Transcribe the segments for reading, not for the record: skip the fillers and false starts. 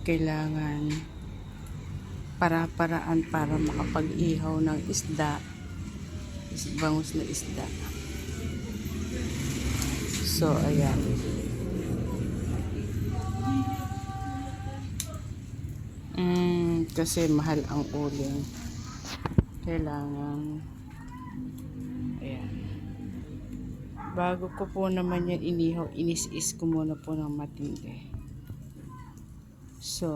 kailangan para-paraan para makapag-ihaw ng isda, bangus na isda. So ayan, kasi mahal ang uling, kailangan ayan. Bago ko po naman yan inihaw, inis-is ko muna po ng matindi. So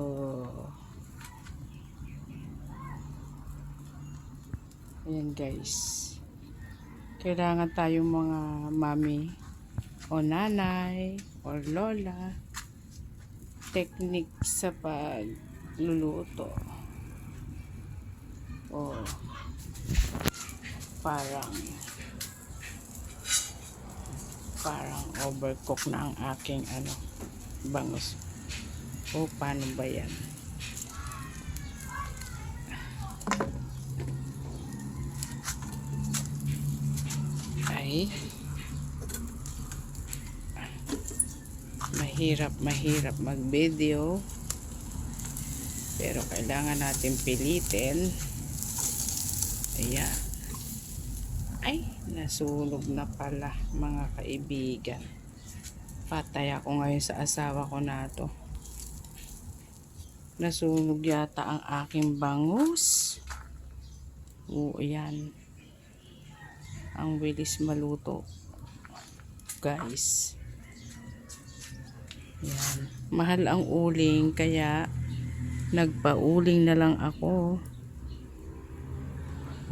ayan guys, kailangan tayong mga mami o nanay o lola technique sa pagluluto o parang overcook na ang aking bangus. O paano ba yan? Ay mahirap mag-video, pero kailangan natin pilitin. Ayan. Ay, nasunog na pala mga kaibigan. Patay ako ngayon sa asawa ko na to. Nasunog yata ang aking bangus. Oo, ayan. Ang bilis maluto, guys. Yan. Mahal ang uling, kaya nagpa-uling na lang ako.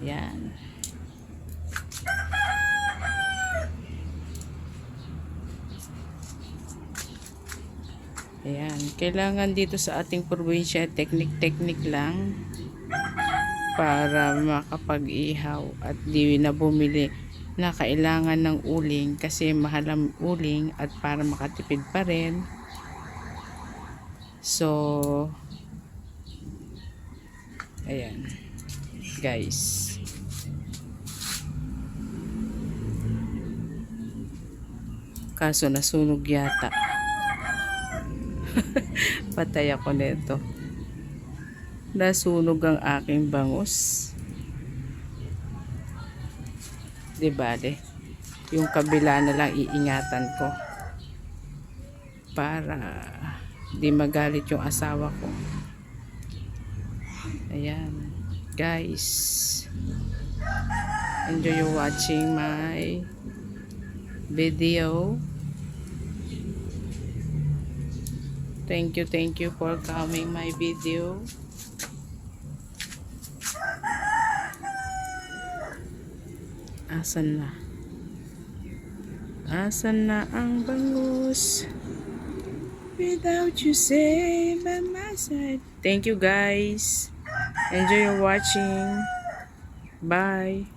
Yan. Ayan. Kailangan dito sa ating probinsya, teknik-teknik lang para makapag-ihaw at di na bumili na kailangan ng uling kasi mahal ang uling at para makatipid pa rin. So ayan guys, kaso nasunog yata. Patay ako nito. Nasunog ang aking bangus. Di bale, yung kabila na lang iingatan ko para di magalit yung asawa ko. Ayan guys, enjoy you watching my video. Thank you for coming my video. Asan na ang bangus? Without you say by my side. Thank you guys. Enjoy your watching. Bye.